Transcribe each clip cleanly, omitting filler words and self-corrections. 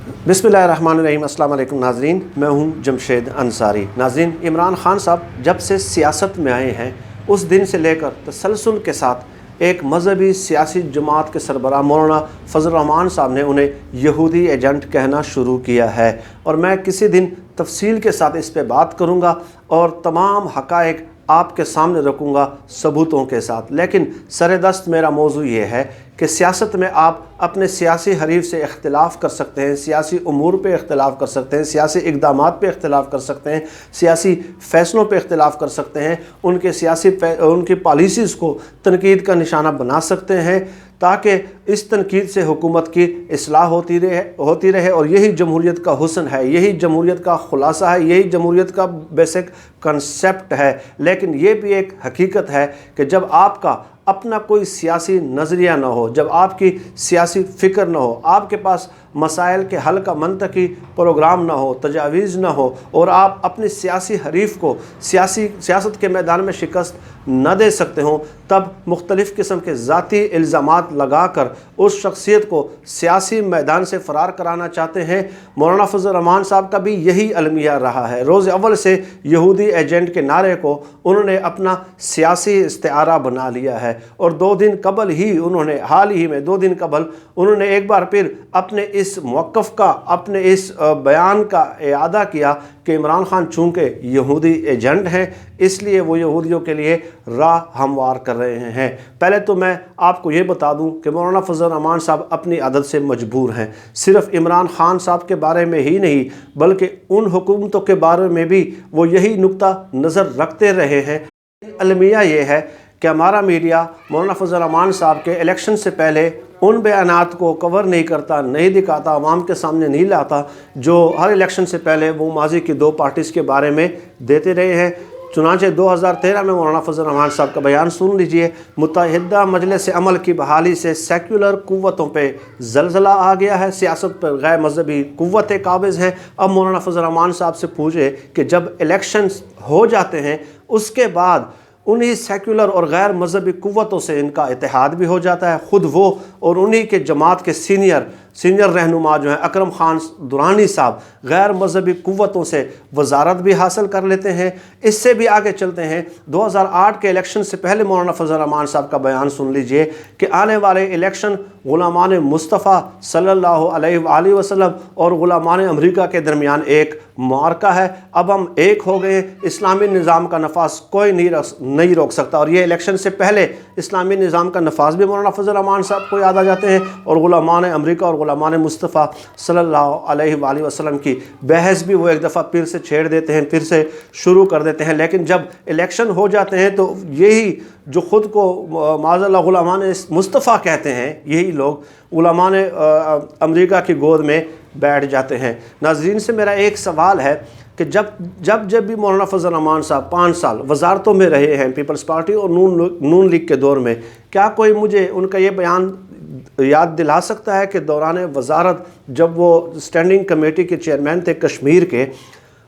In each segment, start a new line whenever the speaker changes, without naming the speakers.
बिस्मिल्लाहिर्रहमानिर्रहीम। अस्सलाम वालेकुम नाज़रीन, मैं हूं जमशेद अंसारी। नाज़रीन, इमरान खान साहब जब से सियासत में आए हैं उस दिन से लेकर तसलसल के साथ एक मजहबी सियासी जमात के सरबराह मौलाना फजल रहमान साहब ने उन्हें यहूदी एजेंट कहना शुरू किया है, और मैं किसी दिन तफसील के साथ इस पर बात करूँगा और तमाम हक़ाइक़ आपके सामने रखूँगा सबूतों के साथ। लेकिन सरदस्त मेरा मौजू ये है कि सियासत में आप अपने सियासी हरीफ से इख्तिलाफ़ कर सकते हैं, सियासी उमूर पे इख्तिलाफ़ कर सकते हैं, सियासी इक़दामात पे इख्तिलाफ़ कर सकते हैं, सियासी फ़ैसलों पे इख्तिलाफ़ कर सकते हैं, उनकी पॉलिसीज़ को तनकीद का निशाना बना सकते हैं, ताकि इस तनकीद से हुकूमत की इस्लाह होती रहे। और यही जमहूरियत का हुस्न है, यही जमहूरियत का खुलासा है, यही जमहूरियत का बेसिक कंसेप्ट है। लेकिन ये भी एक हकीकत है कि जब आपका अपना कोई सियासी नज़रिया ना हो, जब आपकी सियासी फ़िक्र ना हो, आपके पास मसाइल के हल का मंतकी प्रोग्राम ना हो, तजावीज़ ना हो, और आप अपने सियासी हरीफ को सियासत के मैदान में शिकस्त न दे सकते हों, तब मुख्तलिफ़ किस्म के ज़ाती इल्ज़ामात लगा कर उस शख्सियत को सियासी मैदान से फ़रार कराना चाहते हैं। मौलाना फजल रहमान साहब का भी यही अलमिया रहा है। रोज़ अव्वल से यहूदी एजेंट के नारे को उन्होंने अपना सियासी इस्तिआरा बना लिया है, और हाल ही में 2 दिन कबल उन्होंने एक बार फिर अपने इस मौक़िफ़ का, अपने इस बयान का इआदा किया कि इमरान खान चूँकि यहूदी एजेंट हैं, इसलिए वो यहूदियों के लिए राह हमवार कर रहे हैं। पहले तो मैं आपको ये बता दूं कि मौलाना फजल रहमान साहब अपनी आदत से मजबूर हैं। सिर्फ़ इमरान खान साहब के बारे में ही नहीं, बल्कि उन हुकूमतों के बारे में भी वो यही नुक्ता नज़र रखते रहे हैं। अलमिया ये है कि हमारा मीडिया मौलाना फजल रहमान साहब के इलेक्शन से पहले उन बयानात को कवर नहीं करता, नहीं दिखाता, आवाम के सामने नहीं लाता, जो हर इलेक्शन से पहले वो माजी की 2 पार्टीज़ के बारे में देते रहे हैं। चुनांचे 2013 में मौलाना फजल रहमान साहब का बयान सुन लीजिए। मुत्तहिदा मजलिस अमल की बहाली से सेक्युलर कुव्वतों पे ज़लज़ला आ गया है, सियासत पर गैर मजहबी कुव्वतें काबिज़ हैं। अब मौलाना फजल रहमान साहब से पूछे कि जब इलेक्शन हो जाते हैं उसके बाद उन्हीं सेक्युलर और गैर मजहबी कुव्वतों से इनका इत्तेहाद भी हो जाता है। ख़ुद वो और उन्हीं के जमात के सीनियर रहनुमा जो हैं अकरम खान दुरानी साहब गैर मजहबी कुव्वतों से वजारत भी हासिल कर लेते हैं। इससे भी आगे चलते हैं, 2008 के इलेक्शन से पहले मौलाना फजल रहमान साहब का बयान सुन लीजिए कि आने वाले इलेक्शन गुलामान मुस्तफ़ा सल्लल्लाहु अलैहि वसल्लम और गुलामान अमरीका के दरमियान एक मार्का है। अब हम एक हो गए, इस्लामी निज़ाम का नफाज कोई नहीं रोक सकता। और ये इलेक्शन से पहले इस्लामी निज़ाम का नफाज भी मौलाना फजल रहमान साहब को याद आ जाते हैं, और गुलामान अमरीका और गुलामान मुस्तफ़ा सल्लल्लाहु अलैहि वसल्लम की बहस भी वो एक दफ़ा फिर से छेड़ देते हैं, फिर से शुरू कर देते हैं। लेकिन जब इलेक्शन हो जाते हैं तो यही जो ख़ुद को माज़अल्लाह गुलामान मुस्तफ़ा कहते हैं, यही लोग गुलामान अमरीका की गोद में बैठ जाते हैं। नाज़रीन से मेरा एक सवाल है कि जब भी मौलाना फजल रहमान साहब 5 साल वजारतों में रहे हैं पीपल्स पार्टी और नून लीग के दौर में, क्या कोई मुझे उनका ये बयान याद दिला सकता है कि दौरान वजारत जब वो स्टैंडिंग कमेटी के चेयरमैन थे कश्मीर के,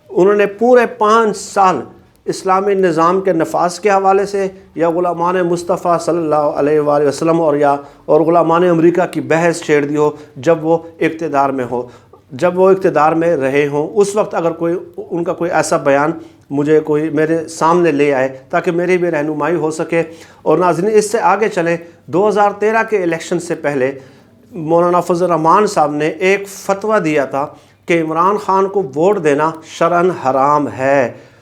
उन्होंने पूरे 5 साल इस्लामी निज़ाम के नफाज के हवाले से या गुलामान मुस्तफ़ा सल्लल्लाहु अलैहि वसल्लम और गुलामान अमरीका की बहस छेड़ दी हो जब वो इक़्तिदार में हो, जब वो इक़्तिदार में रहे हों? उस वक्त अगर उनका कोई ऐसा बयान कोई मेरे सामने ले आए ताकि मेरी भी रहनुमाई हो सके। और नाज़रीन, इससे आगे चलें, 2013 के इलेक्शन से पहले मौलाना फजल रहमान साहब ने एक फ़तवा दिया था कि इमरान खान को वोट देना शरअन हराम है।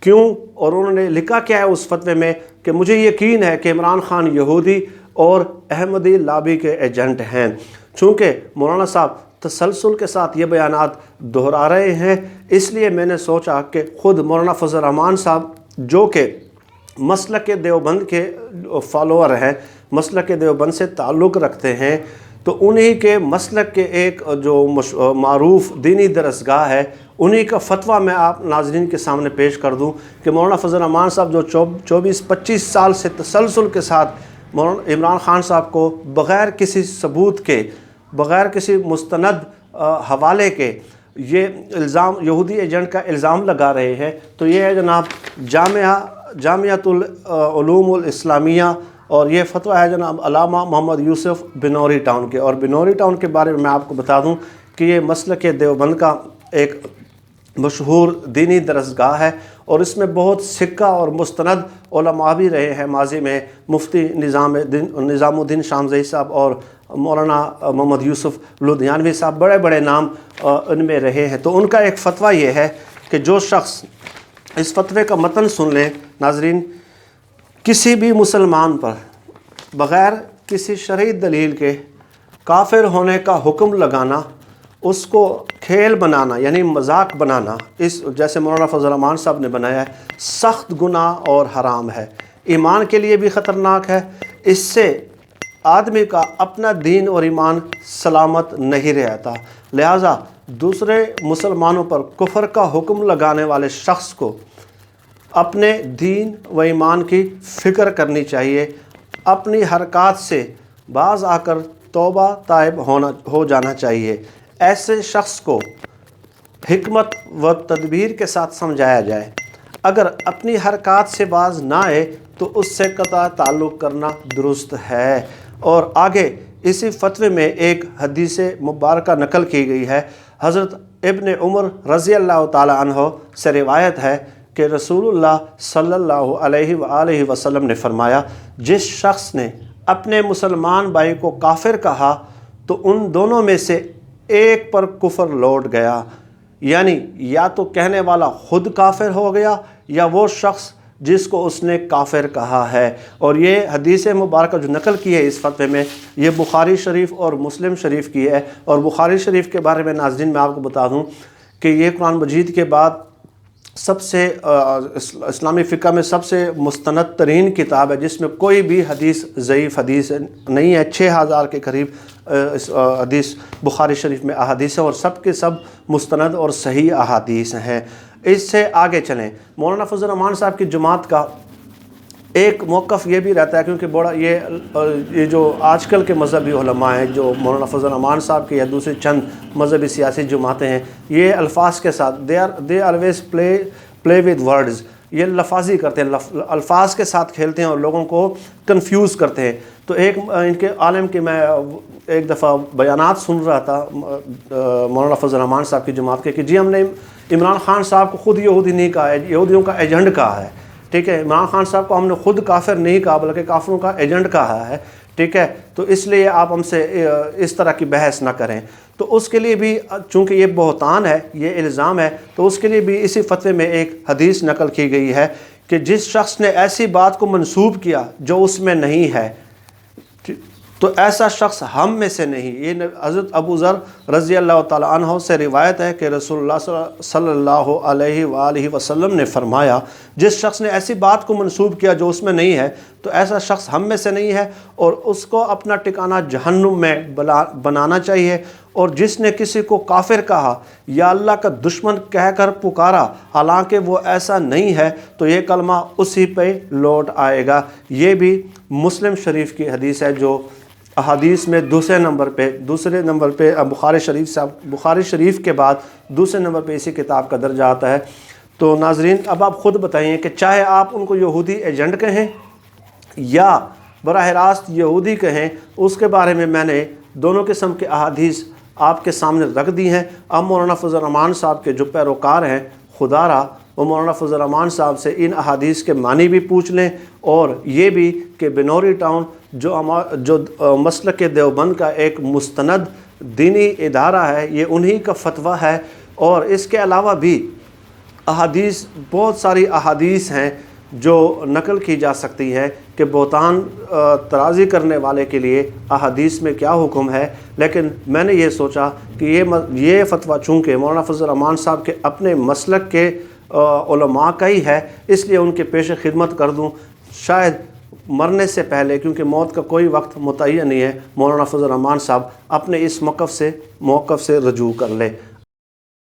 क्यों? और उन्होंने लिखा क्या है उस फतवे में कि मुझे यकीन है कि इमरान खान यहूदी और अहमदी लाबी के एजेंट हैं। चूँकि मौलाना साहब तसलसल के साथ ये बयानात दोहरा रहे हैं, इसलिए मैंने सोचा कि ख़ुद मौलाना फजल रहमान साहब जो कि मसलक देवबंद के फॉलोअर हैं, मसलक देवबंद से ताल्लुक़ रखते हैं, तो उन्हीं के मसलक के एक जो मारूफ़ दीनी दरसगाह है, उन्हीं का फ़तवा मैं आप नाज़रीन के सामने पेश कर दूं कि मौलाना फजल रहमान साहब जो 24-25 साल से तसलसल के साथ इमरान खान साहब को बग़ैर किसी सबूत के, बग़ैर किसी मुस्तनद हवाले के ये इल्ज़ाम, यहूदी एजेंट का इल्ज़ाम लगा रहे हैं, तो ये है जनाब जामियातुल उलूमुल इस्लामिया, और ये फतवा है जनाब अल्लामा मोहम्मद यूसुफ़ बिनौरी टाउन के। और बिनौरी टाउन के बारे में मैं आपको बता दूं کہ یہ مسلک دیوبند کا ایک مشہور دینی درسگاہ ہے اور اس میں بہت سکہ اور مستند علماء بھی رہے ہیں ماضی میں. مفتی نظام الدین شامزئی صاحب اور مولانا محمد یوسف لدھیانوی صاحب بڑے بڑے نام ان میں رہے ہیں. تو ان کا ایک فتویٰ یہ ہے کہ جو شخص اس فتوے کا متن سن لیں ناظرین، کسی بھی مسلمان پر بغیر کسی شرعی دلیل کے کافر ہونے کا حکم لگانا، اس کو کھیل بنانا یعنی مذاق بنانا، اس جیسے مولانا فضل الرحمان صاحب نے بنایا ہے، سخت گناہ اور حرام ہے، ایمان کے لیے بھی خطرناک ہے. اس سے آدمی کا اپنا دین اور ایمان سلامت نہیں رہتا. لہٰذا دوسرے مسلمانوں پر کفر کا حکم لگانے والے شخص کو اپنے دین و ایمان کی فکر کرنی چاہیے، اپنی حرکات سے باز آ کر توبہ تائب ہو جانا چاہیے. ایسے شخص کو حکمت و تدبیر کے ساتھ سمجھایا جائے. اگر اپنی حرکات سے باز نہ آئے تو اس سے قطع تعلق کرنا درست ہے. اور آگے اسی فتوے میں ایک حدیث مبارکہ نقل کی گئی ہے. حضرت ابن عمر رضی اللہ تعالی عنہ سے روایت ہے کہ رسول اللہ صلی اللہ علیہ وآلہ وسلم نے فرمایا، جس شخص نے اپنے مسلمان بھائی کو کافر کہا تو ان دونوں میں سے ایک پر کفر لوٹ گیا. یعنی یا تو کہنے والا خود کافر ہو گیا یا وہ شخص جس کو اس نے کافر کہا ہے. اور یہ حدیث مبارکہ جو نقل کی ہے اس فتوے میں، یہ بخاری شریف اور مسلم شریف کی ہے. اور بخاری شریف کے بارے میں ناظرین میں آپ کو بتا دوں کہ یہ قرآن مجید کے بعد سب سے اسلامی فقہ میں سب سے مستند ترین کتاب ہے، جس میں کوئی بھی حدیث ضعیف حدیث نہیں ہے. 6000 کے قریب حدیث بخاری شریف میں احادیث ہیں اور سب کے سب مستند اور صحیح احادیث ہیں. اس سے آگے چلیں، مولانا فضل الرحمان صاحب کی جماعت کا ایک موقف یہ بھی رہتا ہے، کیونکہ بڑا یہ جو آج کل کے مذہبی علماء ہیں جو مولانا فضل الرحمان صاحب کے یا دوسری چند مذہبی سیاسی جماعتیں ہیں، یہ الفاظ کے ساتھ they always play with words, یہ لفاظی کرتے ہیں، الفاظ کے ساتھ کھیلتے ہیں اور لوگوں کو کنفیوز کرتے ہیں. تو ایک ان کے عالم کے میں ایک دفعہ بیانات سن رہا تھا مولانا فضل الرحمان صاحب کی جماعت کے کہ جی ہم نے عمران خان صاحب کو خود یہودی نہیں کہا، یہودیوں کا ایجنٹ کہا ہے. ٹھیک ہے، عمران خان صاحب کو ہم نے خود کافر نہیں کہا بلکہ کافروں کا ایجنٹ کہا ہے. ٹھیک ہے، تو اس لیے آپ ہم سے اس طرح کی بحث نہ کریں. تو اس کے لیے بھی چونکہ یہ بہتان ہے، یہ الزام ہے، تو اس کے لیے بھی اسی فتوے میں ایک حدیث نقل کی گئی ہے کہ جس شخص نے ایسی بات کو منسوب کیا جو اس میں نہیں ہے تو ایسا شخص ہم میں سے نہیں. یہ حضرت ابو ذر رضی اللہ تعالی عنہ سے روایت ہے کہ رسول اللہ صلی اللہ علیہ وآلہ وسلم نے فرمایا، جس شخص نے ایسی بات کو منسوب کیا جو اس میں نہیں ہے تو ایسا شخص ہم میں سے نہیں ہے اور اس کو اپنا ٹھکانہ جہنم میں بنانا چاہیے. اور جس نے کسی کو کافر کہا یا اللہ کا دشمن کہہ کر پکارا حالانکہ وہ ایسا نہیں ہے تو یہ کلمہ اسی پہ لوٹ آئے گا. یہ بھی مسلم شریف کی حدیث ہے جو احادیث میں دوسرے نمبر پہ بخاری شریف کے بعد دوسرے نمبر پہ اسی کتاب کا درجہ آتا ہے. تو ناظرین اب آپ خود بتائیں کہ چاہے آپ ان کو یہودی ایجنٹ کہیں یا براہ راست یہودی کہیں، اس کے بارے میں میں نے دونوں قسم کے احادیث آپ کے سامنے رکھ دی ہیں. اب مولانا فضل الرحمان صاحب کے جو پیروکار ہیں خدا را، وہ مولانا فضل الرحمان صاحب سے ان احادیث کے معنی بھی پوچھ لیں اور یہ بھی کہ بنوری ٹاؤن جو مسلک دیوبند کا ایک مستند دینی ادارہ ہے، یہ انہی کا فتویٰ ہے. اور اس کے علاوہ بھی احادیث بہت ساری احادیث ہیں جو نقل کی جا سکتی ہے کہ بہتان ترازی کرنے والے کے لیے احادیث میں کیا حکم ہے. لیکن میں نے یہ سوچا کہ یہ فتویٰ چونکہ مولانا فضل الرحمان صاحب کے اپنے مسلک کے علماء کا ہی ہے، اس لیے ان کے پیش خدمت کر دوں. شاید مرنے سے پہلے، کیونکہ موت کا کوئی وقت متعین نہیں ہے، مولانا فضل الرحمان صاحب اپنے اس موقف سے رجوع کر لے.